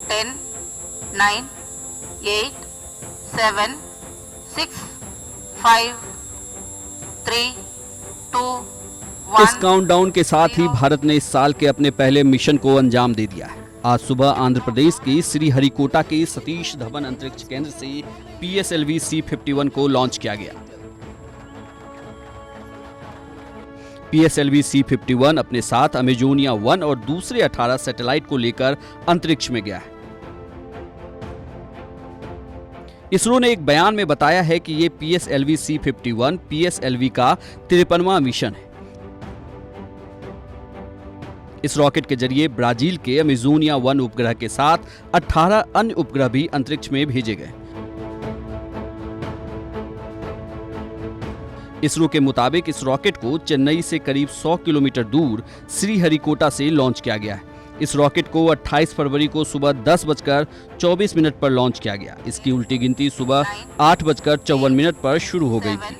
10, 9, 8, 7, 6, 5, 3, 2, 1। इस काउंटडाउन के साथ ही भारत ने इस साल के अपने पहले मिशन को अंजाम दे दिया है। आज सुबह आंध्र प्रदेश के श्रीहरिकोटा के सतीश धवन अंतरिक्ष केंद्र से PSLV C-51 को लॉन्च किया गया। PSLV C-51 अपने साथ अमेजोनिया 1 और दूसरे 18 सैटेलाइट को लेकर अंतरिक्ष में गया है। इसरो ने एक बयान में बताया है कि ये PSLV C-51 PSLV का 53वां मिशन है। इस रॉकेट के जरिए ब्राजील के अमेजोनिया 1 उपग्रह के साथ 18 अन्य उपग्रह भी अंतरिक्ष में भेजे गए। इसरो के मुताबिक इस रॉकेट को चेन्नई से करीब 100 किलोमीटर दूर श्रीहरिकोटा से लॉन्च किया गया है। इस रॉकेट को 28 फरवरी को सुबह 10:24 पर लॉन्च किया गया। इसकी उल्टी गिनती सुबह 8:54 पर शुरू हो गई थी।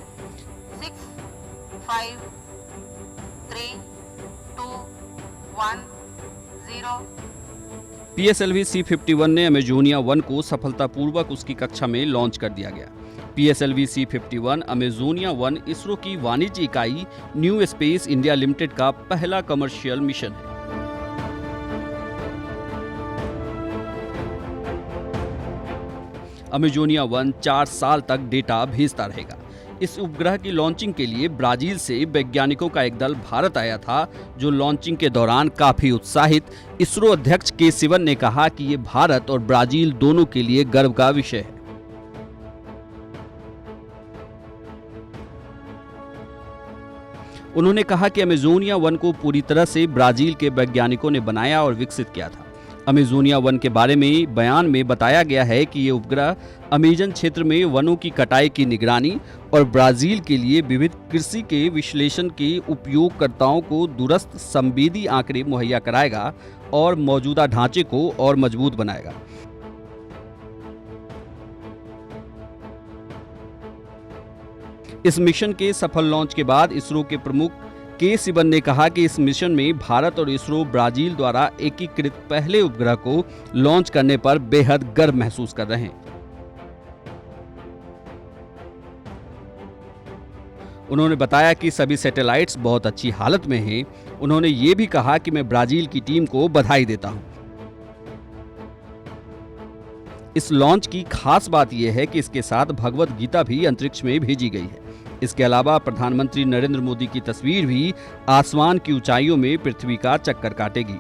6, 5, 3, 2, 1, 0। PSLV C-51 ने अमेजोनिया 1 को सफलतापूर्वक उसकी कक्षा में लॉन्च कर दिया गया। PSLV C-51 अमेजोनिया 1 इसरो की वाणिज्य इकाई न्यू स्पेस इंडिया लिमिटेड का पहला कमर्शियल मिशन है। अमेजोनिया 1 4 साल तक डेटा भेजता रहेगा। इस उपग्रह की लॉन्चिंग के लिए ब्राजील से वैज्ञानिकों का एक दल भारत आया था, जो लॉन्चिंग के दौरान काफी उत्साहित। इसरो अध्यक्ष के सिवन ने कहा कि ये भारत और ब्राजील दोनों के लिए गर्व का विषय है। उन्होंने कहा कि अमेजोनिया 1 को पूरी तरह से ब्राजील के वैज्ञानिकों ने बनाया और विकसित किया था। अमेजोनिया 1 के बारे में बयान में बताया गया है कि ये उपग्रह अमेजन क्षेत्र में वनों की कटाई की निगरानी और ब्राजील के लिए विविध कृषि के विश्लेषण के उपयोगकर्ताओं को दूरस्थ संवेदी आंकड़े मुहैया कराएगा और मौजूदा ढांचे को और मजबूत बनाएगा। इस मिशन के सफल लॉन्च के बाद इसरो के प्रमुख के सिवन ने कहा कि इस मिशन में भारत और इसरो ब्राजील द्वारा एकीकृत पहले उपग्रह को लॉन्च करने पर बेहद गर्व महसूस कर रहे हैं। उन्होंने बताया कि सभी सैटेलाइट्स बहुत अच्छी हालत में हैं। उन्होंने ये भी कहा कि मैं ब्राजील की टीम को बधाई देता हूं। इस लॉन्च की खास बात यह है कि इसके साथ भगवत गीता भी अंतरिक्ष में भेजी गई है। इसके अलावा प्रधानमंत्री नरेंद्र मोदी की तस्वीर भी आसमान की ऊंचाइयों में पृथ्वी का चक्कर काटेगी।